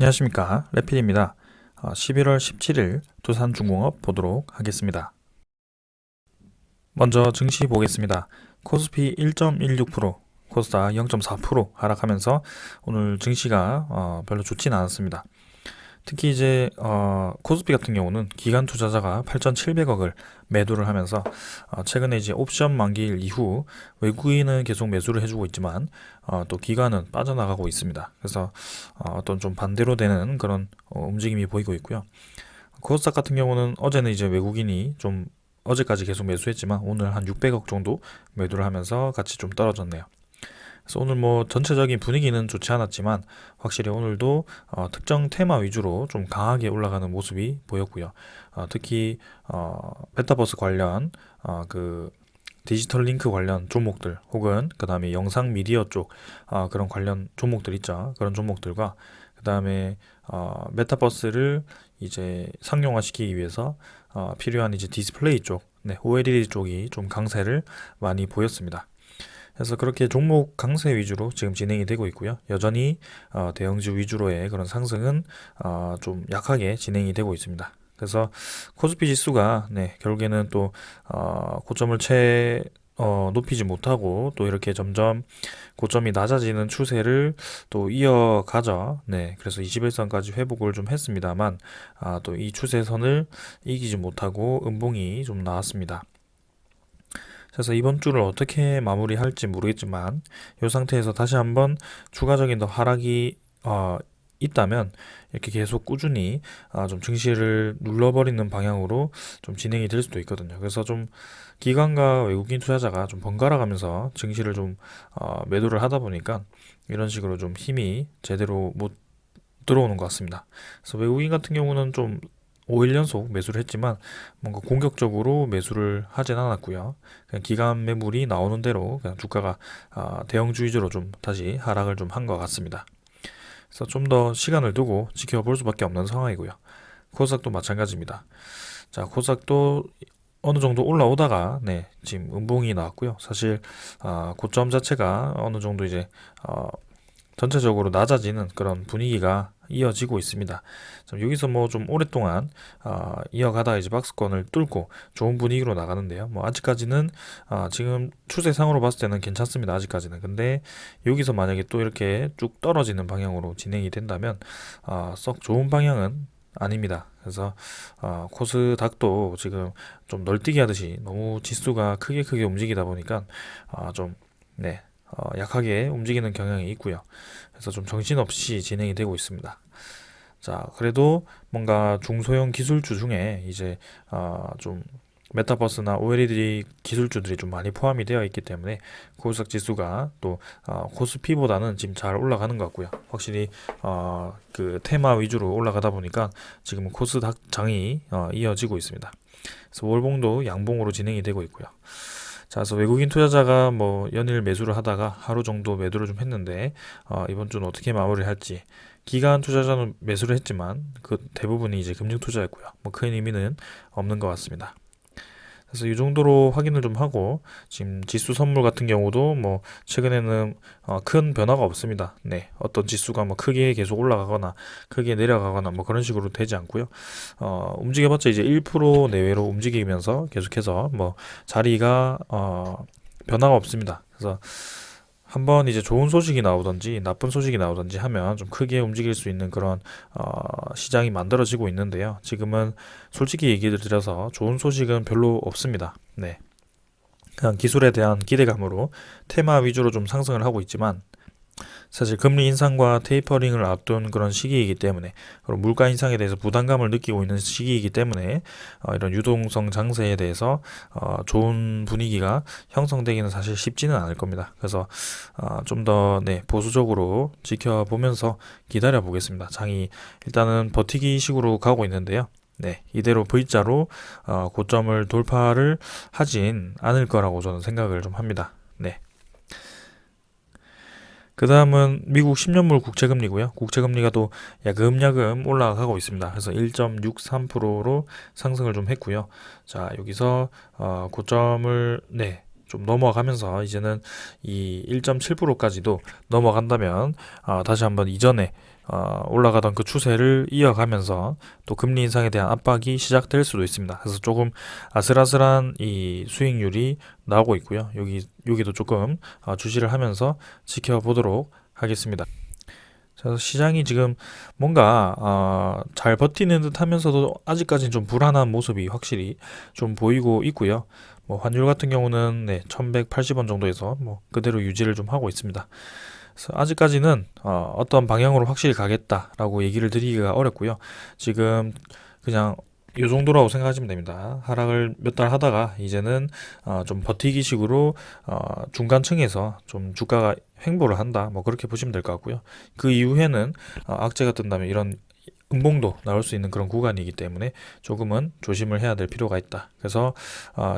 안녕하십니까, 레필입니다. 11월 17일 두산중공업 보도록 하겠습니다. 먼저 증시 보겠습니다. 코스피 1.16%, 코스닥 0.4% 하락하면서 오늘 증시가 별로 좋진 않았습니다. 특히 이제 코스피 같은 경우는 기관 투자자가 8,700억을 매도를 하면서 최근에 이제 옵션 만기일 이후 외국인은 계속 매수를 해주고 있지만 또 기관은 빠져나가고 있습니다. 그래서 어떤 좀 반대로 되는 그런 움직임이 보이고 있고요. 코스닥 같은 경우는 어제는 이제 외국인이 좀 어제까지 계속 매수했지만 오늘 한 600억 정도 매도를 하면서 같이 좀 떨어졌네요. 그래서 오늘 뭐 전체적인 분위기는 좋지 않았지만 확실히 오늘도 특정 테마 위주로 좀 강하게 올라가는 모습이 보였고요. 특히 메타버스 관련 그 디지털 링크 관련 종목들 혹은 그 다음에 영상 미디어 쪽 그런 관련 종목들 있죠. 그런 종목들과 그 다음에 메타버스를 이제 상용화시키기 위해서 필요한 이제 디스플레이 쪽, 네, OLED 쪽이 좀 강세를 많이 보였습니다. 그래서 그렇게 종목 강세 위주로 지금 진행이 되고 있고요. 여전히 대형주 위주로의 그런 상승은 좀 약하게 진행이 되고 있습니다. 그래서 코스피 지수가 결국에는 또 고점을 높이지 못하고 또 이렇게 점점 고점이 낮아지는 추세를 또 이어가죠. 그래서 21선까지 회복을 좀 했습니다만 또 이 추세선을 이기지 못하고 음봉이 좀 나왔습니다. 그래서 이번 주를 어떻게 마무리할지 모르겠지만 이 상태에서 다시 한번 추가적인 더 하락이 있다면 이렇게 계속 꾸준히 좀 증시를 눌러버리는 방향으로 좀 진행이 될 수도 있거든요. 그래서 좀 기관과 외국인 투자자가 좀 번갈아 가면서 증시를 좀 매도를 하다 보니까 이런 식으로 좀 힘이 제대로 못 들어오는 것 같습니다. 그래서 외국인 같은 경우는 좀 5일 연속 매수를 했지만 뭔가 공격적으로 매수를 하진 않았고요. 그냥 기간 매물이 나오는 대로 그냥 주가가 대형주 위주로 좀 다시 하락을 좀 한 것 같습니다. 그래서 좀 더 시간을 두고 지켜볼 수밖에 없는 상황이고요. 코스닥도 마찬가지입니다. 자, 코스닥도 어느 정도 올라오다가 지금 음봉이 나왔고요. 사실 고점 자체가 어느 정도 이제 전체적으로 낮아지는 그런 분위기가 이어지고 있습니다. 여기서 뭐 좀 오랫동안 이어가다가 이제 박스권을 뚫고 좋은 분위기로 나가는데요. 뭐 아직까지는 지금 추세상으로 봤을 때는 괜찮습니다. 아직까지는. 근데 여기서 만약에 또 이렇게 쭉 떨어지는 방향으로 진행이 된다면 썩 좋은 방향은 아닙니다. 그래서 코스닥도 지금 좀 널뛰기 하듯이 너무 지수가 크게 움직이다 보니까 좀 약하게 움직이는 경향이 있고요. 그래서 좀 정신없이 진행이 되고 있습니다. 자, 그래도 뭔가 중소형 기술주 중에 이제 좀 메타버스나 OLED 기술주들이 좀 많이 포함이 되어 있기 때문에 코스닥 지수가 또 코스피보다는 지금 잘 올라가는 것 같고요. 확실히 그 테마 위주로 올라가다 보니까 지금은 코스닥 장이 이어지고 있습니다. 그래서 월봉도 양봉으로 진행이 되고 있고요. 자, 그래서 외국인 투자자가 뭐 연일 매수를 하다가 하루 정도 매도를 좀 했는데 이번 주는 어떻게 마무리할지. 기관 투자자는 매수를 했지만 그 대부분이 이제 금융 투자였고요. 뭐 큰 의미는 없는 것 같습니다. 그래서 이 정도로 확인을 좀 하고 지금 지수 선물 같은 경우도 뭐 최근에는 큰 변화가 없습니다. 어떤 지수가 뭐 크게 계속 올라가거나 크게 내려가거나 뭐 그런 식으로 되지 않고요. 움직여봤자 이제 1% 내외로 움직이면서 계속해서 뭐 자리가 변화가 없습니다. 그래서 한번 이제 좋은 소식이 나오든지 나쁜 소식이 나오든지 하면 좀 크게 움직일 수 있는 그런 시장이 만들어지고 있는데요. 지금은 솔직히 얘기를 드려서 좋은 소식은 별로 없습니다. 그냥 기술에 대한 기대감으로 테마 위주로 좀 상승을 하고 있지만 사실 금리 인상과 테이퍼링을 앞둔 그런 시기이기 때문에 그리고 물가 인상에 대해서 부담감을 느끼고 있는 시기이기 때문에 이런 유동성 장세에 대해서 좋은 분위기가 형성되기는 사실 쉽지는 않을 겁니다. 그래서 좀 더 보수적으로 지켜보면서 기다려 보겠습니다. 장이 일단은 버티기 식으로 가고 있는데요. 이대로 V자로 고점을 돌파를 하진 않을 거라고 저는 생각을 좀 합니다. 그 다음은 미국 10년물 국채금리고요. 국채금리가 또 야금야금 올라가고 있습니다. 그래서 1.63%로 상승을 좀 했고요. 자, 여기서 고점을 좀 넘어가면서 이제는 이 1.7%까지도 넘어간다면 다시 한번 이전에 올라가던 그 추세를 이어가면서 또 금리 인상에 대한 압박이 시작될 수도 있습니다. 그래서 조금 아슬아슬한 이 수익률이 나오고 있고요. 여기도 조금 주시를 하면서 지켜보도록 하겠습니다. 그래서 시장이 지금 뭔가 잘 버티는 듯 하면서도 아직까지는 좀 불안한 모습이 확실히 좀 보이고 있고요. 뭐 환율 같은 경우는 네, 1180원 정도에서 뭐 그대로 유지를 좀 하고 있습니다. 그래서 아직까지는 어떤 방향으로 확실히 가겠다라고 얘기를 드리기가 어렵고요. 지금 그냥 이 정도라고 생각하시면 됩니다. 하락을 몇 달 하다가 이제는 좀 버티기 식으로 중간층에서 좀 주가가 횡보를 한다. 뭐 그렇게 보시면 될 것 같고요. 그 이후에는 악재가 뜬다면 이런 음봉도 나올 수 있는 그런 구간이기 때문에 조금은 조심을 해야 될 필요가 있다. 그래서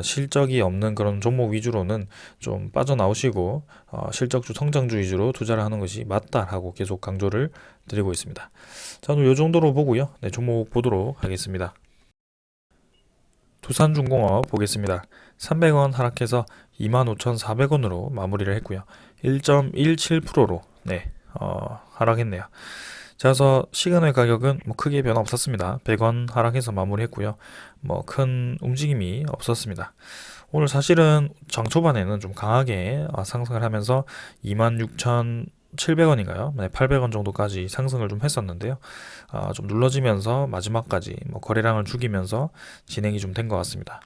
실적이 없는 그런 종목 위주로는 좀 빠져나오시고 실적주 성장주 위주로 투자를 하는 것이 맞다라고 계속 강조를 드리고 있습니다. 자, 오늘 이 정도로 보고요. 네, 종목 보도록 하겠습니다. 두산중공업 보겠습니다. 300원 하락해서 25,400원으로 마무리를 했고요. 1.17%로 네, 하락했네요. 자, 그래서 시간의 가격은 뭐 크게 변화 없었습니다. 100원 하락해서 마무리했고요. 뭐 큰 움직임이 없었습니다. 오늘 사실은 장 초반에는 좀 강하게 상승을 하면서 26,700원인가요? 네, 800원 정도까지 상승을 좀 했었는데요. 좀 눌러지면서 마지막까지 뭐 거래량을 죽이면서 진행이 좀 된 것 같습니다.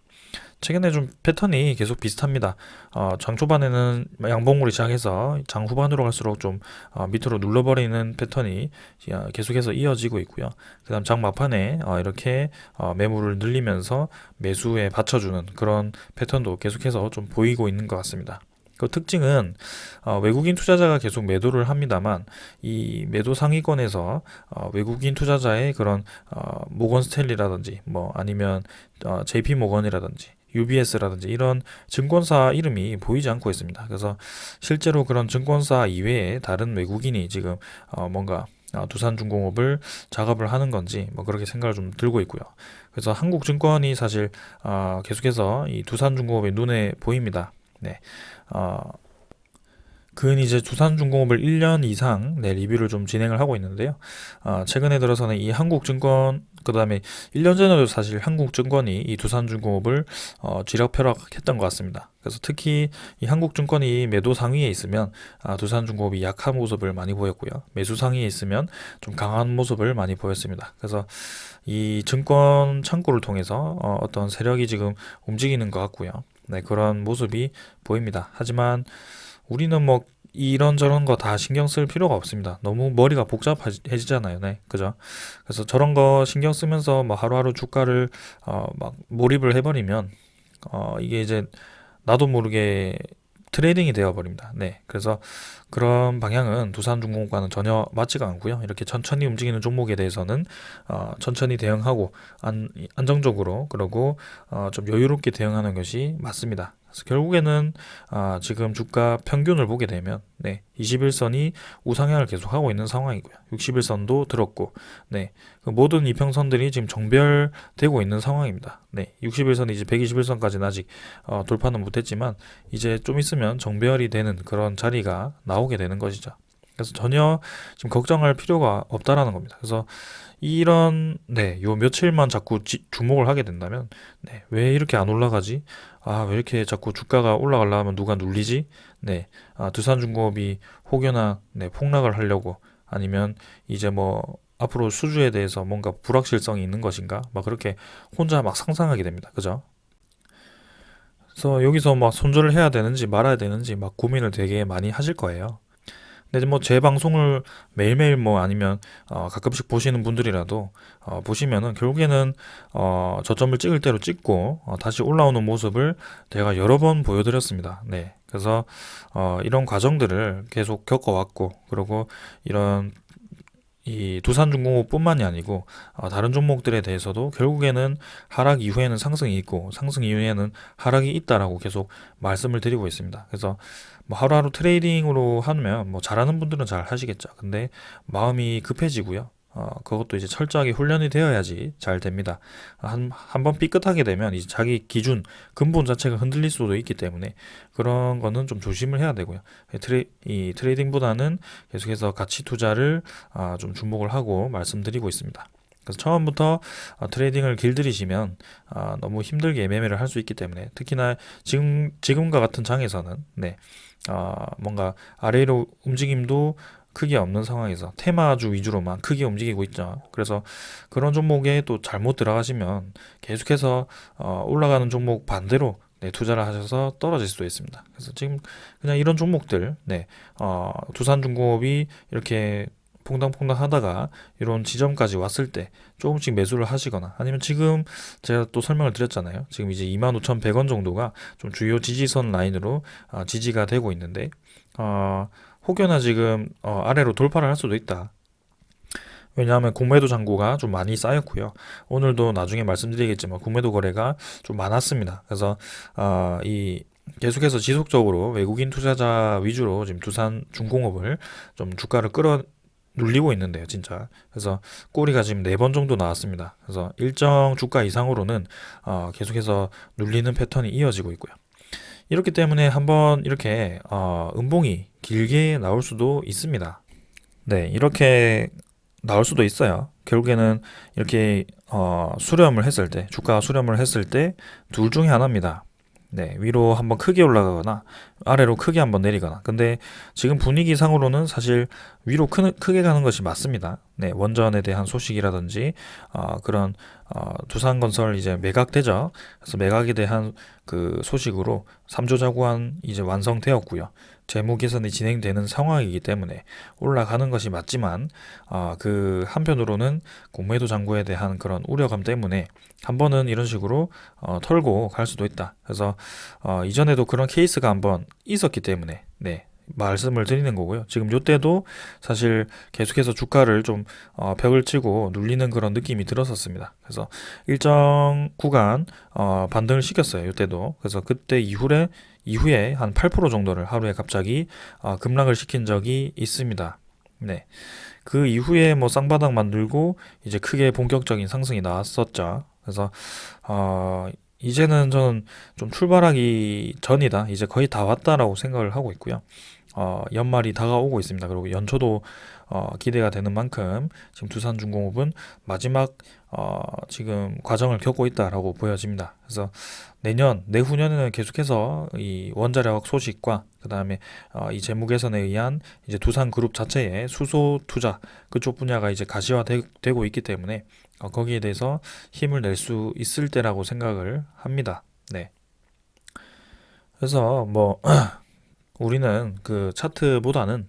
최근에 좀 패턴이 계속 비슷합니다. 장 초반에는 양봉으로 시작해서 장 후반으로 갈수록 좀 밑으로 눌러버리는 패턴이 계속해서 이어지고 있고요. 그 다음 장 막판에 이렇게 매물을 늘리면서 매수에 받쳐주는 그런 패턴도 계속해서 좀 보이고 있는 것 같습니다. 그 특징은 외국인 투자자가 계속 매도를 합니다만 이 매도 상위권에서 외국인 투자자의 그런 모건 스탠리라든지 뭐 아니면 JP 모건이라든지 UBS라든지 이런 증권사 이름이 보이지 않고 있습니다. 그래서 실제로 그런 증권사 이외에 다른 외국인이 지금 뭔가 두산중공업을 작업을 하는 건지 뭐 그렇게 생각을 좀 들고 있고요. 그래서 한국증권이 사실 계속해서 이 두산중공업의 눈에 보입니다. 네. 그는 이제 두산중공업을 1년 이상 네, 리뷰를 좀 진행을 하고 있는데요. 최근에 들어서는 이 한국증권, 그 다음에 1년 전에도 사실 한국증권이 이 두산중공업을 쥐락펴락했던 것 같습니다. 그래서 특히 이 한국증권이 매도 상위에 있으면 두산중공업이 약한 모습을 많이 보였고요. 매수 상위에 있으면 좀 강한 모습을 많이 보였습니다. 그래서 이 증권 창구를 통해서 어떤 세력이 지금 움직이는 것 같고요. 네, 그런 모습이 보입니다. 하지만 우리는 뭐 이런저런 거 다 신경 쓸 필요가 없습니다. 너무 머리가 복잡해지잖아요. 네, 그죠? 그래서 저런 거 신경 쓰면서 뭐 하루하루 주가를 막 몰입을 해버리면 이게 이제 나도 모르게 트레이딩이 되어버립니다. 네, 그래서 그런 방향은 두산중공업과는 전혀 맞지가 않고요. 이렇게 천천히 움직이는 종목에 대해서는 천천히 대응하고 안정적으로 그리고 좀 여유롭게 대응하는 것이 맞습니다. 그래서 결국에는 지금 주가 평균을 보게 되면 네, 21선이 우상향을 계속하고 있는 상황이고요. 61선도 들었고 네, 그 모든 이평선들이 지금 정별되고 있는 상황입니다. 네, 61선이 이제 121선까지는 아직 돌파는 못했지만 이제 좀 있으면 정별이 되는 그런 자리가 나오게 되는 것이죠. 그래서 전혀 지금 걱정할 필요가 없다라는 겁니다. 그래서 이런 네, 요 며칠만 자꾸 주목을 하게 된다면 네, 왜 이렇게 안 올라가지? 왜 이렇게 자꾸 주가가 올라가려면 누가 눌리지? 네, 두산중공업이 혹여나 네, 폭락을 하려고 아니면 이제 뭐 앞으로 수주에 대해서 뭔가 불확실성이 있는 것인가? 막 그렇게 혼자 막 상상하게 됩니다. 그죠? 그래서 여기서 막 손절을 해야 되는지 말아야 되는지 막 고민을 되게 많이 하실 거예요. 근데 뭐 제 방송을 매일매일 뭐 아니면 가끔씩 보시는 분들이라도 보시면은 결국에는 저점을 찍을 대로 찍고 다시 올라오는 모습을 제가 여러 번 보여드렸습니다. 네. 그래서 이런 과정들을 계속 겪어왔고 그리고 이런 이 두산중공업뿐만이 아니고 다른 종목들에 대해서도 결국에는 하락 이후에는 상승이 있고 상승 이후에는 하락이 있다라고 계속 말씀을 드리고 있습니다. 그래서 뭐 하루하루 트레이딩으로 하면 뭐 잘하는 분들은 잘 하시겠죠. 근데 마음이 급해지고요. 그것도 이제 철저하게 훈련이 되어야지 잘 됩니다. 한번 삐끗하게 되면 이제 자기 기준, 근본 자체가 흔들릴 수도 있기 때문에 그런 거는 좀 조심을 해야 되고요. 이 트레이딩보다는 계속해서 가치 투자를 좀 주목을 하고 말씀드리고 있습니다. 그래서 처음부터 트레이딩을 길들이시면 너무 힘들게 매매를 할 수 있기 때문에 특히나 지금과 같은 장에서는 뭔가 아래로 움직임도 크게 없는 상황에서 테마주 위주로만 크게 움직이고 있죠. 그래서 그런 종목에 또 잘못 들어가시면 계속해서 올라가는 종목 반대로 투자를 하셔서 떨어질 수도 있습니다. 그래서 지금 그냥 이런 종목들, 두산중공업이 이렇게 퐁당퐁당 하다가 이런 지점까지 왔을 때 조금씩 매수를 하시거나 아니면 지금 제가 또 설명을 드렸잖아요. 지금 이제 25,100원 정도가 좀 주요 지지선 라인으로 지지가 되고 있는데 혹여나 지금 아래로 돌파를 할 수도 있다. 왜냐하면 공매도 잔고가 좀 많이 쌓였고요. 오늘도 나중에 말씀드리겠지만 공매도 거래가 좀 많았습니다. 그래서 이 계속해서 지속적으로 외국인 투자자 위주로 지금 두산중공업을 좀 주가를 눌리고 있는데요, 진짜. 그래서 꼬리가 지금 4번 정도 나왔습니다. 그래서 일정 주가 이상으로는 계속해서 눌리는 패턴이 이어지고 있고요. 이렇기 때문에 한번 이렇게 음봉이 길게 나올 수도 있습니다. 네, 이렇게 나올 수도 있어요. 결국에는 이렇게 수렴을 했을 때, 주가 수렴을 했을 때 둘 중에 하나입니다. 네, 위로 한번 크게 올라가거나 아래로 크게 한번 내리거나. 근데 지금 분위기상으로는 사실 위로 크게 가는 것이 맞습니다. 네, 원전에 대한 소식이라든지 그런 두산건설 이제 매각되죠. 그래서 매각에 대한 그 소식으로 3조 자구안 이제 완성되었고요. 재무 개선이 진행되는 상황이기 때문에 올라가는 것이 맞지만 그 한편으로는 공매도 잔고에 대한 그런 우려감 때문에 한 번은 이런 식으로 털고 갈 수도 있다. 그래서 이전에도 그런 케이스가 한번 있었기 때문에 말씀을 드리는 거고요. 지금 요때도 사실 계속해서 주가를 좀 벽을 치고 눌리는 그런 느낌이 들었었습니다. 그래서 일정 구간 반등을 시켰어요. 요때도. 그래서 그때 이후에 한 8% 정도를 하루에 갑자기 급락을 시킨 적이 있습니다. 네. 그 이후에 뭐 쌍바닥 만들고 이제 크게 본격적인 상승이 나왔었죠. 그래서 이제는 저는 좀 출발하기 전이다. 이제 거의 다 왔다라고 생각을 하고 있고요. 연말이 다가오고 있습니다. 그리고 연초도 기대가 되는 만큼 지금 두산중공업은 마지막 지금 과정을 겪고 있다라고 보여집니다. 그래서 내후년에는 계속해서 이 원자력 소식과 그 다음에 이 재무 개선에 의한 이제 두산그룹 자체의 수소 투자 그쪽 분야가 이제 가시화되고 있기 때문에 거기에 대해서 힘을 낼 수 있을 때라고 생각을 합니다. 네. 그래서 뭐 우리는 그 차트보다는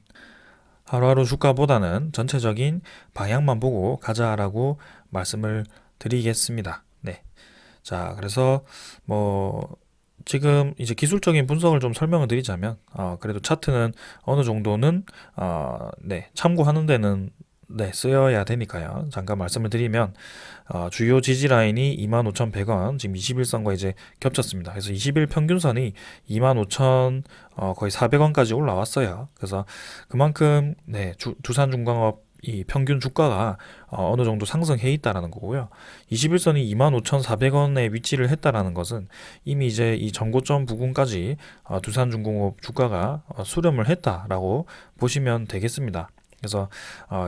하루하루 주가보다는 전체적인 방향만 보고 가자라고 말씀을 드리겠습니다. 네. 자, 그래서 뭐 지금 이제 기술적인 분석을 좀 설명을 드리자면 그래도 차트는 어느 정도는 참고하는 데는 쓰여야 되니까요. 잠깐 말씀을 드리면 주요 지지 라인이 25,100원 지금 21선과 이제 겹쳤습니다. 그래서 20일 평균선이 25,000 거의 400원까지 올라왔어요. 그래서 그만큼 두산중공업 이 평균 주가가 어느 정도 상승해 있다라는 거고요. 21선이 25,400원에 위치를 했다라는 것은 이미 이제 이 전고점 부근까지 두산중공업 주가가 수렴을 했다라고 보시면 되겠습니다. 그래서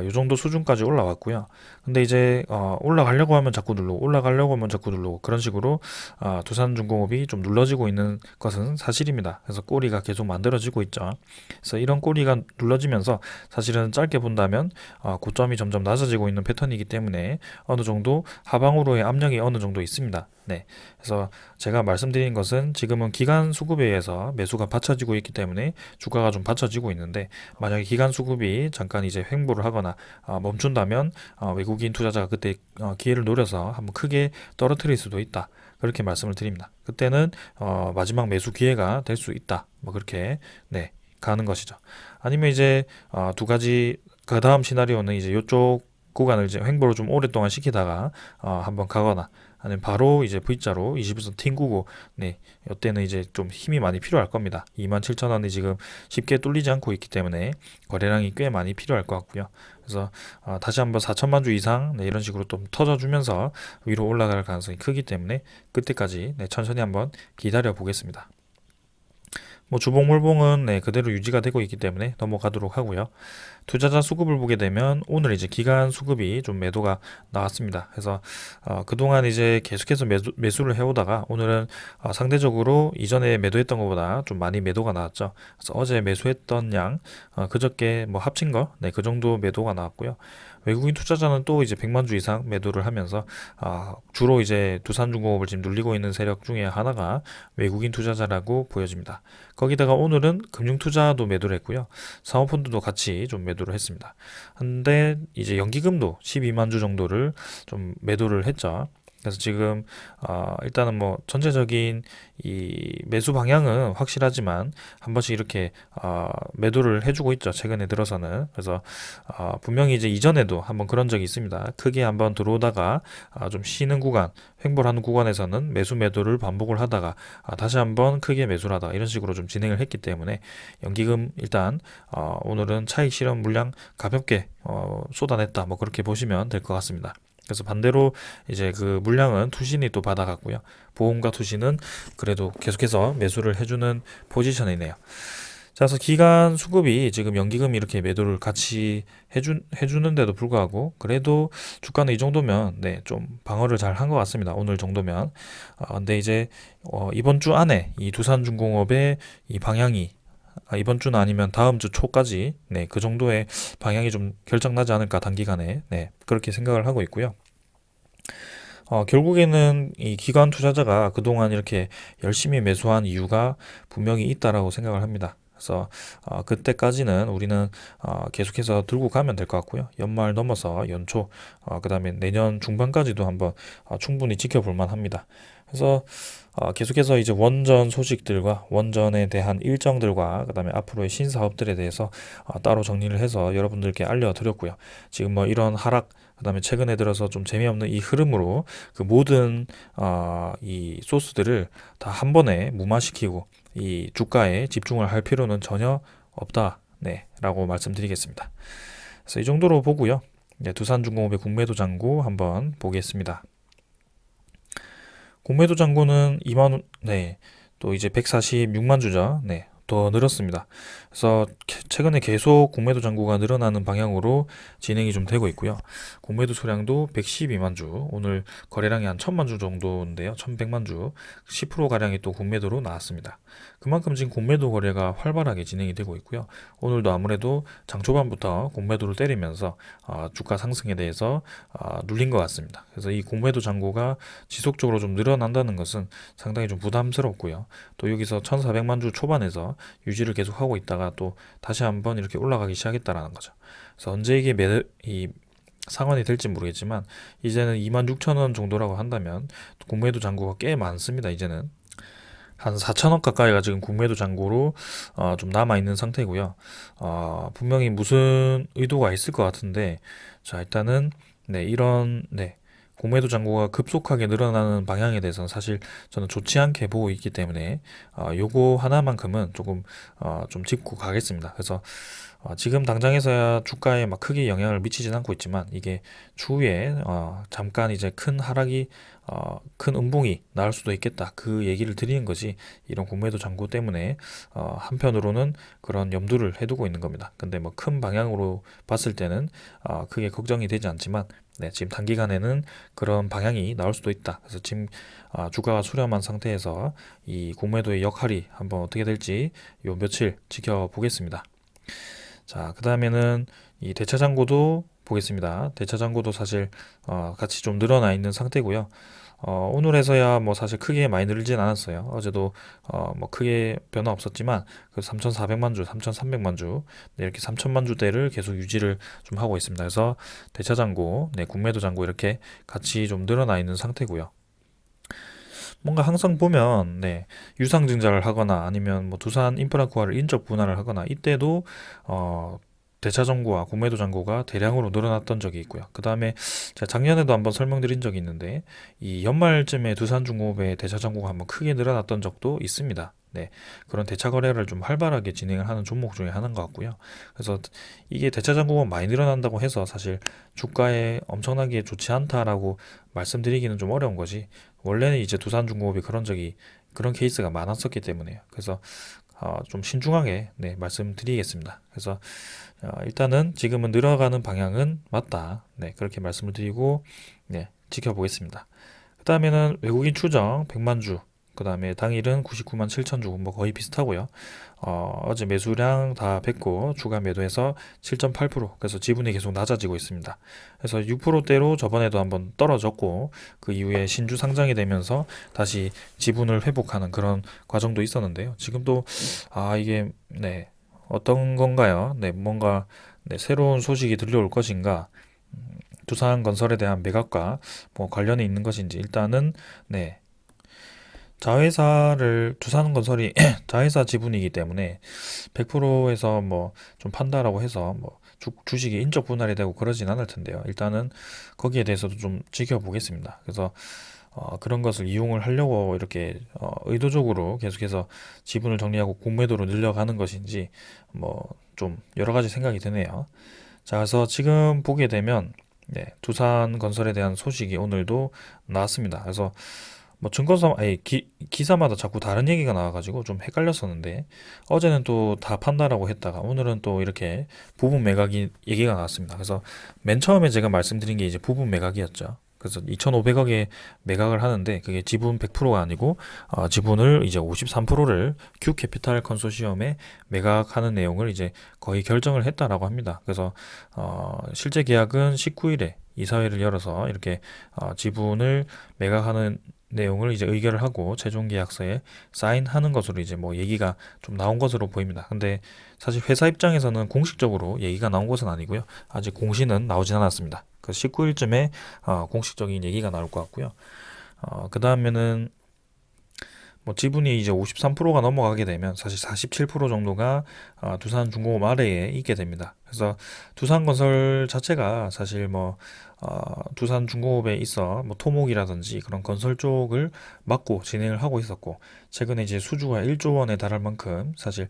이 정도 수준까지 올라왔고요. 근데 이제 올라가려고 하면 자꾸 누르고 그런 식으로 두산중공업이 좀 눌러지고 있는 것은 사실입니다. 그래서 꼬리가 계속 만들어지고 있죠. 그래서 이런 꼬리가 눌러지면서 사실은 짧게 본다면 고점이 점점 낮아지고 있는 패턴이기 때문에 어느 정도 하방으로의 압력이 어느 정도 있습니다. 네. 그래서 제가 말씀드린 것은 지금은 기간 수급에 의해서 매수가 받쳐지고 있기 때문에 주가가 좀 받쳐지고 있는데 만약에 기간 수급이 잠깐 이제 횡보를 하거나 멈춘다면 외국인 투자자가 그때 기회를 노려서 한번 크게 떨어뜨릴 수도 있다. 그렇게 말씀을 드립니다. 그때는 마지막 매수 기회가 될 수 있다. 뭐 그렇게 가는 것이죠. 아니면 이제 두 가지 그 다음 시나리오는 이제 이쪽 구간을 이제 횡보를 좀 오랫동안 시키다가 한번 가거나 아니면 바로 이제 V자로 20일선 튕구고, 네, 이때는 이제 좀 힘이 많이 필요할 겁니다. 27,000원이 지금 쉽게 뚫리지 않고 있기 때문에 거래량이 꽤 많이 필요할 것 같고요. 그래서 다시 한번 4천만 주 이상, 네, 이런 식으로 좀 터져주면서 위로 올라갈 가능성이 크기 때문에 그때까지, 네, 천천히 한번 기다려 보겠습니다. 뭐 주봉 물봉은, 네, 그대로 유지가 되고 있기 때문에 넘어가도록 하고요. 투자자 수급을 보게 되면 오늘 이제 기간 수급이 좀 매도가 나왔습니다. 그래서 그동안 이제 계속해서 매수를 해오다가 오늘은 상대적으로 이전에 매도했던 것보다 좀 많이 매도가 나왔죠. 그래서 어제 매수했던 양, 그저께 뭐 합친 거, 네, 그 정도 매도가 나왔고요. 외국인 투자자는 또 이제 100만 주 이상 매도를 하면서 주로 이제 두산중공업을 지금 눌리고 있는 세력 중에 하나가 외국인 투자자라고 보여집니다. 거기다가 오늘은 금융투자도 매도를 했고요. 사모펀드도 같이 좀 매도를 했습니다. 근데 이제 연기금도 12만 주 정도를 좀 매도를 했죠. 그래서 지금 일단은 뭐 전체적인 이 매수 방향은 확실하지만 한 번씩 이렇게 매도를 해주고 있죠. 최근에 들어서는. 그래서 분명히 이제 이전에도 한번 그런 적이 있습니다. 크게 한번 들어오다가 좀 쉬는 구간, 횡보하는 구간에서는 매수 매도를 반복을 하다가 다시 한번 크게 매수를 하다가 이런 식으로 좀 진행을 했기 때문에 연기금 일단 오늘은 차익 실현 물량 가볍게 쏟아냈다, 뭐 그렇게 보시면 될 것 같습니다. 그래서 반대로 이제 그 물량은 투신이 또 받아갔고요. 보험과 투신은 그래도 계속해서 매수를 해주는 포지션이네요. 자, 그래서 기간 수급이 지금 연기금이 이렇게 매도를 같이 해주는데도 불구하고 그래도 주가는 이 정도면, 네, 좀 방어를 잘 한 것 같습니다. 오늘 정도면. 근데 이제 이번 주 안에 이 두산중공업의 이 방향이 이번 주는 아니면 다음 주 초까지, 네, 그 정도의 방향이 좀 결정나지 않을까 단기간에, 네, 그렇게 생각을 하고 있고요. 결국에는 이 기관 투자자가 그동안 이렇게 열심히 매수한 이유가 분명히 있다라고 생각을 합니다. 그래서 그때까지는 우리는 계속해서 들고 가면 될 것 같고요. 연말 넘어서 연초, 그다음에 내년 중반까지도 한번 충분히 지켜볼 만합니다. 그래서 계속해서 이제 원전 소식들과 원전에 대한 일정들과 그다음에 앞으로의 신사업들에 대해서 따로 정리를 해서 여러분들께 알려드렸고요. 지금 뭐 이런 하락, 그다음에 최근에 들어서 좀 재미없는 이 흐름으로 그 모든 이 소스들을 다 한 번에 무마시키고 이 주가에 집중을 할 필요는 전혀 없다, 네, 라고 말씀드리겠습니다. 그래서 이 정도로 보고요. 네, 두산중공업의 국매도 잔고 한번 보겠습니다. 공매도 잔고는 2만, 네, 또 이제 146만 주죠. 네, 더 늘었습니다. 그래서 최근에 계속 공매도 잔고가 늘어나는 방향으로 진행이 좀 되고 있고요. 공매도 수량도 112만 주, 오늘 거래량이 한 1000만 주 정도인데요. 1100만 주, 10% 가량이 또 공매도로 나왔습니다. 그만큼 지금 공매도 거래가 활발하게 진행이 되고 있고요. 오늘도 아무래도 장 초반부터 공매도를 때리면서 주가 상승에 대해서 눌린 것 같습니다. 그래서 이 공매도 잔고가 지속적으로 좀 늘어난다는 것은 상당히 좀 부담스럽고요. 또 여기서 1400만 주 초반에서 유지를 계속하고 있다가 또 다시 한번 이렇게 올라가기 시작했다라는 거죠. 그래서 언제 이게 이 상환이 될지 모르겠지만 이제는 26,000원 정도라고 한다면 공매도 잔고가 꽤 많습니다. 이제는 한 4천억 가까이가 지금 공매도 잔고로 좀 남아있는 상태고요. 분명히 무슨 의도가 있을 것 같은데, 자, 일단은, 네, 이런, 네, 공매도 잔고가 급속하게 늘어나는 방향에 대해서는 사실 저는 좋지 않게 보고 있기 때문에 요거 하나만큼은 조금 좀 짚고 가겠습니다. 그래서 지금 당장에서야 주가에 막 크게 영향을 미치진 않고 있지만 이게 추후에 잠깐 이제 큰 하락이 큰 음봉이 나올 수도 있겠다, 그 얘기를 드리는 거지. 이런 공매도 잔고 때문에 한편으로는 그런 염두를 해두고 있는 겁니다. 근데 뭐 큰 방향으로 봤을 때는 크게 걱정이 되지 않지만, 네, 지금 단기간에는 그런 방향이 나올 수도 있다. 그래서 지금 주가가 수렴한 상태에서 이 공매도의 역할이 한번 어떻게 될지 요 며칠 지켜보겠습니다. 자, 그 다음에는 이 대차장고도 보겠습니다. 대차장고도 사실 같이 좀 늘어나 있는 상태고요. 오늘에서야 뭐 사실 크게 많이 늘진 않았어요. 어제도 뭐 크게 변화 없었지만 그 3,400만 주, 3,300만 주, 네, 이렇게 3,000만 주대를 계속 유지를 좀 하고 있습니다. 그래서 대차장고, 네, 국매도 잔고 이렇게 같이 좀 늘어나 있는 상태고요. 뭔가 항상 보면, 네, 유상증자를 하거나 아니면 뭐 두산 인프라코어를 인적 분할을 하거나 이때도 대차 잔고와 공매도 잔고가 대량으로 늘어났던 적이 있고요. 그 다음에 제가 작년에도 한번 설명드린 적이 있는데 이 연말쯤에 두산중공업의 대차 잔고가 한번 크게 늘어났던 적도 있습니다. 네, 그런 대차 거래를 좀 활발하게 진행을 하는 종목 중에 하나인 것 같고요. 그래서 이게 대차 잔고가 많이 늘어난다고 해서 사실 주가에 엄청나게 좋지 않다라고 말씀드리기는 좀 어려운 거지. 원래는 이제 두산중공업이 그런 케이스가 많았었기 때문에요. 그래서 좀 신중하게 네, 말씀드리겠습니다. 그래서 일단은 지금은 늘어가는 방향은 맞다. 네, 그렇게 말씀을 드리고 네, 지켜보겠습니다. 그 다음에는 외국인 추정 100만 주, 그 다음에 당일은 99만 7천 주, 뭐 거의 비슷하고요. 어제 매수량 다 뱉고 추가 매도해서 7.8%, 그래서 지분이 계속 낮아지고 있습니다. 그래서 6%대로 저번에도 한번 떨어졌고 그 이후에 신주 상장이 되면서 다시 지분을 회복하는 그런 과정도 있었는데요. 지금도 이게 네, 어떤 건가요? 네, 뭔가 네, 새로운 소식이 들려올 것인가? 두산건설에 대한 매각과 뭐 관련이 있는 것인지 일단은 네, 자회사를 두산건설이 자회사 지분이기 때문에 100%에서 뭐 좀 판다라고 해서 뭐 주식이 인적 분할이 되고 그러진 않을 텐데요. 일단은 거기에 대해서도 좀 지켜보겠습니다. 그래서 그런 것을 이용을 하려고 이렇게 의도적으로 계속해서 지분을 정리하고 공매도로 늘려가는 것인지 뭐 좀 여러 가지 생각이 드네요. 자, 그래서 지금 보게 되면 네, 두산건설에 대한 소식이 오늘도 나왔습니다. 그래서 뭐 증권사 아니 기사마다 자꾸 다른 얘기가 나와가지고 좀 헷갈렸었는데 어제는 또 다 판다라고 했다가 오늘은 또 이렇게 부분 매각이 얘기가 나왔습니다. 그래서 맨 처음에 제가 말씀드린 게 이제 부분 매각이었죠. 그래서 2,500억에 매각을 하는데 그게 지분 100%가 아니고 지분을 이제 53%를 큐캐피탈 컨소시엄에 매각하는 내용을 이제 거의 결정을 했다라고 합니다. 그래서 실제 계약은 19일에 이사회를 열어서 이렇게 지분을 매각하는 내용을 이제 의결을 하고 최종 계약서에 사인하는 것으로 이제 뭐 얘기가 좀 나온 것으로 보입니다. 근데 사실 회사 입장에서는 공식적으로 얘기가 나온 것은 아니고요. 아직 공시는 나오진 않았습니다. 그 19일쯤에 공식적인 얘기가 나올 것 같고요. 그 다음에는 뭐 지분이 이제 53%가 넘어가게 되면 사실 47% 정도가 두산중공업 아래에 있게 됩니다. 그래서 두산건설 자체가 사실 뭐 두산중공업에 있어 뭐 토목이라든지 그런 건설 쪽을 맡고 진행을 하고 있었고 최근에 이제 수주가 1조 원에 달할 만큼 사실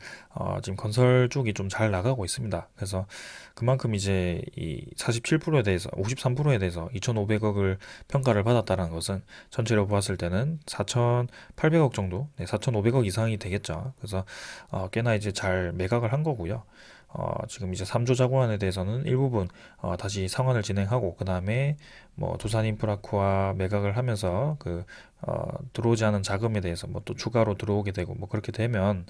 지금 건설 쪽이 좀 잘 나가고 있습니다. 그래서 그만큼 이제 이 47%에 대해서 53%에 대해서 2,500억을 평가를 받았다는 것은 전체로 보았을 때는 4,800억 정도, 네, 4,500억 이상이 되겠죠. 그래서 꽤나 이제 잘 매각을 한 거고요. 지금 이제 3조 자구안에 대해서는 일부분 다시 상환을 진행하고 그 다음에 뭐 두산인프라코아 매각을 하면서 들어오지 않은 자금에 대해서 뭐 또 추가로 들어오게 되고 뭐 그렇게 되면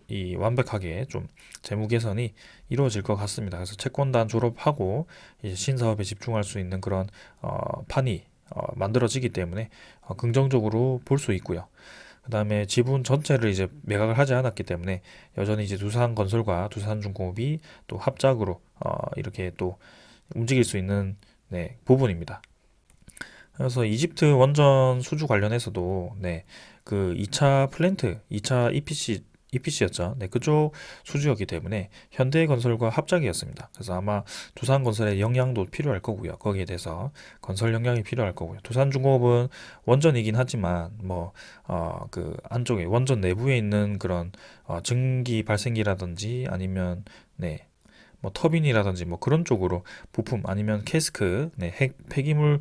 이 완벽하게 좀 재무 개선이 이루어질 것 같습니다. 그래서 채권단 졸업하고 이제 신사업에 집중할 수 있는 그런 판이 만들어지기 때문에 긍정적으로 볼 수 있고요. 그 다음에 지분 전체를 이제 매각을 하지 않았기 때문에 여전히 이제 두산건설과 두산중공업이 또 합작으로 이렇게 또 움직일 수 있는 네, 부분입니다. 그래서 이집트 원전 수주 관련해서도 네, 그 2차 플랜트, 2차 EPC였죠. 네, 그쪽 수주였기 때문에 현대건설과 합작이었습니다. 그래서 아마 두산건설의 영향도 필요할 거고요. 거기에 대해서 건설 영향이 필요할 거고요. 두산중공업은 원전이긴 하지만 뭐 그 안쪽에 원전 내부에 있는 그런 증기 발생기라든지 아니면 네, 뭐 터빈이라든지 뭐 그런 쪽으로 부품 아니면 캐스크, 네, 폐기물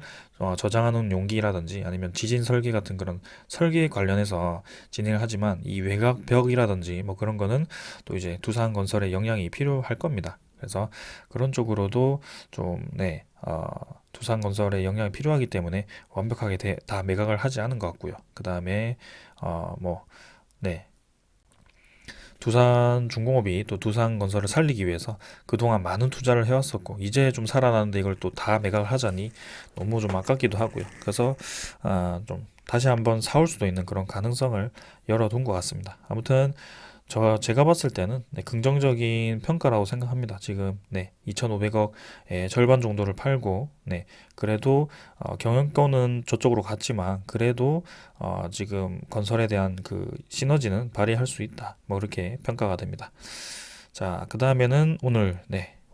저장하는 용기라든지 아니면 지진 설계 같은 그런 설계 관련해서 진행을 하지만 이 외곽 벽이라든지 뭐 그런 거는 또 이제 두산건설의 영향이 필요할 겁니다. 그래서 그런 쪽으로도 좀 네, 두산건설의 영향이 필요하기 때문에 완벽하게 다 매각을 하지 않은 것 같고요. 그 다음에 뭐 네, 두산중공업이 또 두산건설을 살리기 위해서 그동안 많은 투자를 해왔었고 이제 좀 살아나는데 이걸 또 다 매각을 하자니 너무 좀 아깝기도 하고요. 그래서 좀 다시 한번 사올 수도 있는 그런 가능성을 열어둔 것 같습니다. 아무튼 제가 봤을 때는 네, 긍정적인 평가라고 생각합니다. 지금 네, 2,500억의 절반 정도를 팔고 네, 그래도 경영권은 저쪽으로 갔지만 그래도 지금 건설에 대한 그 시너지는 발휘할 수 있다. 뭐 그렇게 평가가 됩니다. 자, 그 다음에는 오늘,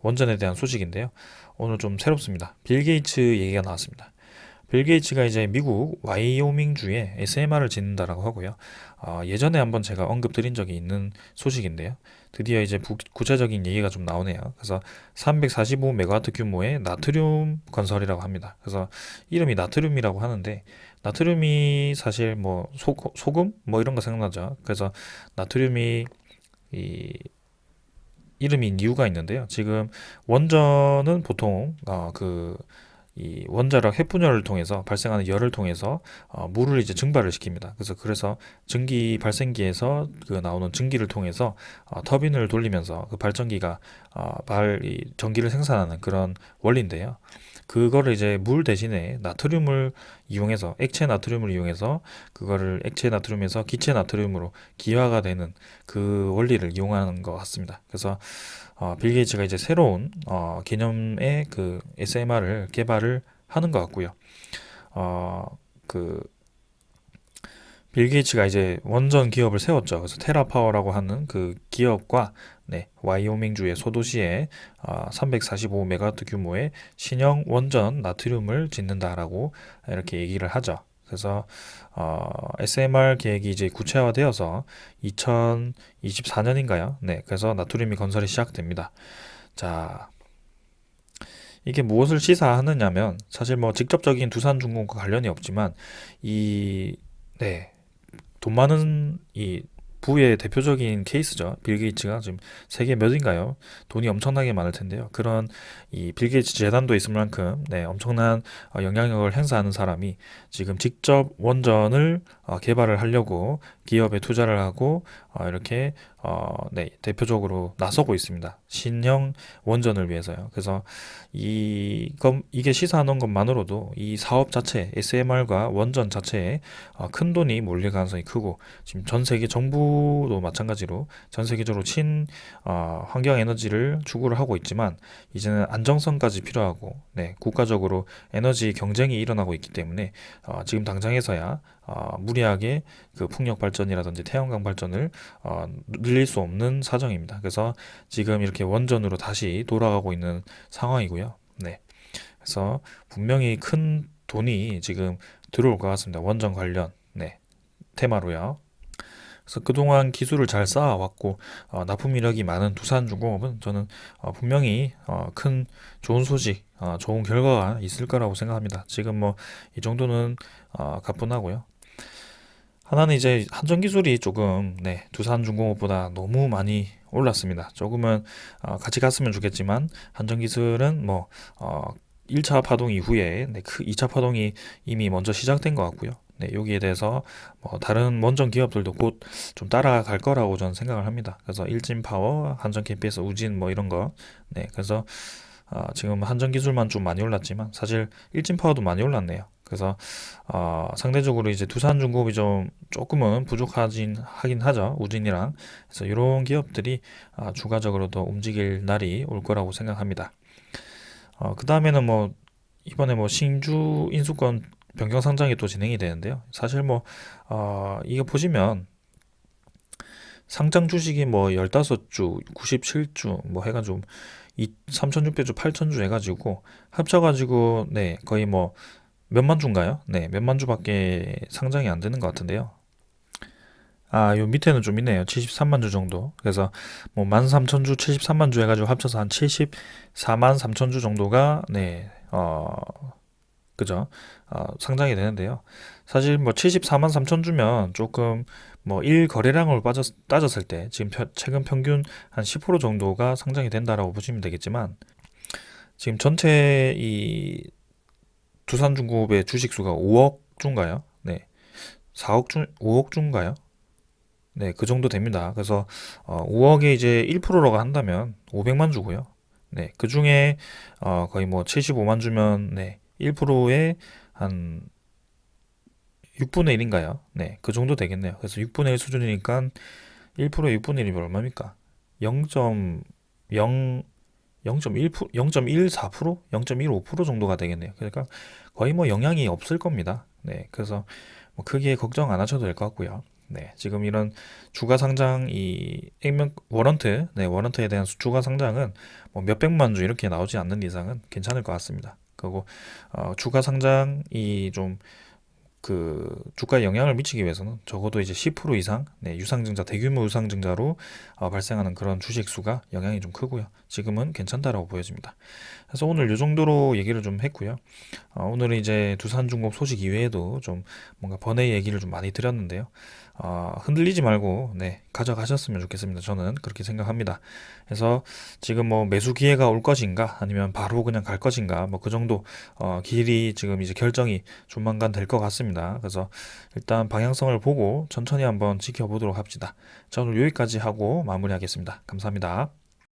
원전에 대한 소식인데요. 오늘 좀 새롭습니다. 빌 게이츠 얘기가 나왔습니다. 빌 게이츠가 이제 미국 와이오밍주에 SMR을 짓는다라고 하고요. 예전에 한번 제가 언급드린 적이 있는 소식인데요. 드디어 이제 구체적인 얘기가 좀 나오네요. 그래서 345메가와트 규모의 나트륨 건설이라고 합니다. 그래서 이름이 나트륨이라고 하는데, 나트륨이 사실 뭐 소금 뭐 이런 거 생각나죠. 그래서 나트륨이 이 이름인 이유가 있는데요. 지금 원전은 보통 이 원자력 핵분열을 통해서 발생하는 열을 통해서 물을 이제 증발을 시킵니다. 그래서 증기 발생기에서 그 나오는 증기를 통해서 터빈을 돌리면서 그 발전기가 이 전기를 생산하는 그런 원리인데요. 그거를 이제 물 대신에 나트륨을 이용해서 액체 나트륨을 이용해서 그거를 액체 나트륨에서 기체 나트륨으로 기화가 되는 그 원리를 이용하는 것 같습니다. 그래서 빌 게이츠가 이제 새로운 개념의 그 SMR을 개발을 하는 것 같고요. 어, 그 빌 게이츠가 이제 원전 기업을 세웠죠. 그래서 테라파워라고 하는 그 기업과 와이오밍주의 소도시에 345메가와트 규모의 신형 원전 나트륨을 짓는다라고 이렇게 얘기를 하죠. 그래서 SMR 계획이 이제 구체화되어서 2024년인가요? 네, 그래서 나트륨이 건설이 시작됩니다. 자, 이게 무엇을 시사하느냐면 사실 뭐 직접적인 두산중공업과 관련이 없지만 이 네, 돈 많은 이 부의 대표적인 케이스죠. 빌 게이츠가 지금 세계 몇인가요? 돈이 엄청나게 많을 텐데요. 그런 이 빌 게이츠 재단도 있을 만큼 엄청난 영향력을 행사하는 사람이 지금 직접 원전을 개발을 하려고 기업에 투자를 하고 이렇게 대표적으로 나서고 있습니다. 신형 원전을 위해서요. 그래서 이게 시사하는 것만으로도 이 사업 자체, SMR과 원전 자체에 큰 돈이 몰릴 가능성이 크고, 지금 전 세계 정부도 마찬가지로 전 세계적으로 환경 에너지를 추구를 하고 있지만, 이제는 안정성까지 필요하고, 국가적으로 에너지 경쟁이 일어나고 있기 때문에 지금 당장에서야 무리하게 그 풍력 발전이라든지 태양광 발전을 늘릴 수 없는 사정입니다. 그래서 지금 이렇게 원전으로 다시 돌아가고 있는 상황이고요. 그래서 분명히 큰 돈이 지금 들어올 것 같습니다. 원전 관련 테마로요. 그래서 그동안 기술을 잘 쌓아왔고 납품 이력이 많은 두산중공업은 저는 분명히 큰 좋은 소식, 좋은 결과가 있을 거라고 생각합니다. 지금 뭐 이 정도는 가뿐하고요. 하나는 이제 한전 기술이 조금 두산중공업보다 너무 많이 올랐습니다. 조금은 같이 갔으면 좋겠지만 한전 기술은 뭐 1차 파동 이후에 그 2차 파동이 이미 먼저 시작된 것 같고요. 여기에 대해서 뭐 다른 원전 기업들도 곧 좀 따라갈 거라고 저는 생각을 합니다. 그래서 일진파워, 한전 KPS, 우진 뭐 이런 거. 그래서 지금 한전 기술만 좀 많이 올랐지만 사실 일진파워도 많이 올랐네요. 그래서 상대적으로 이제 두산중공업이 좀 조금은 하긴 하죠. 우진이랑. 그래서 이런 기업들이 추가적으로 더 움직일 날이 올 거라고 생각합니다. 그 다음에는 뭐 이번에 뭐 신주 인수권 변경 상장이 또 진행이 되는데요. 사실 뭐 이거 보시면 상장 주식이 뭐 15주, 97주 뭐 해가지고 3,600주, 8,000주 해가지고 합쳐가지고 거의 뭐 몇만 주인가요? 몇만 주밖에 상장이 안 되는 것 같은데요. 요 밑에는 좀 있네요. 73만 주 정도. 그래서 뭐 13,000주, 73만 주 해가지고 합쳐서 한 74만 3천 주 정도가 그죠? 상장이 되는데요. 사실 뭐 74만 3천 주면 조금 뭐 1거래량으로 따졌을 때 지금 최근 평균 한 10% 정도가 상장이 된다라고 보시면 되겠지만, 지금 전체 이 두산중공업의 주식수가 5억 주인가요? 4억 주, 5억 주인가요? 그 정도 됩니다. 그래서 5억에 이제 1%라고 한다면 500만 주고요. 그 중에 거의 뭐 75만 주면 1%에 한 6분의 1인가요? 그 정도 되겠네요. 그래서 6분의 1 수준이니까 1%에 6분의 1이면 얼마입니까? 0.0 0.1%, 0.14%, 0.15% 정도가 되겠네요. 그러니까 거의 뭐 영향이 없을 겁니다. 그래서 뭐 크게 걱정 안 하셔도 될 것 같고요. 네, 지금 이런 주가 상장 이 액면 워런트, 네, 워런트에 대한 주가 상장은 뭐 몇백만 주 이렇게 나오지 않는 이상은 괜찮을 것 같습니다. 그리고 주가 상장이 좀 그 주가에 영향을 미치기 위해서는 적어도 이제 10% 이상 네, 유상증자 대규모 유상증자로 발생하는 그런 주식 수가 영향이 좀 크고요. 지금은 괜찮다라고 보여집니다. 그래서 오늘 이 정도로 얘기를 좀 했고요. 오늘은 이제 두산중공업 소식 이외에도 좀 뭔가 번외 얘기를 좀 많이 드렸는데요. 흔들리지 말고 네, 가져가셨으면 좋겠습니다. 저는 그렇게 생각합니다. 그래서 지금 뭐 매수 기회가 올 것인가 아니면 바로 그냥 갈 것인가 뭐 그 정도 길이 지금 이제 결정이 조만간 될 것 같습니다. 그래서 일단 방향성을 보고 천천히 한번 지켜보도록 합시다. 자, 오늘 여기까지 하고 마무리하겠습니다. 감사합니다.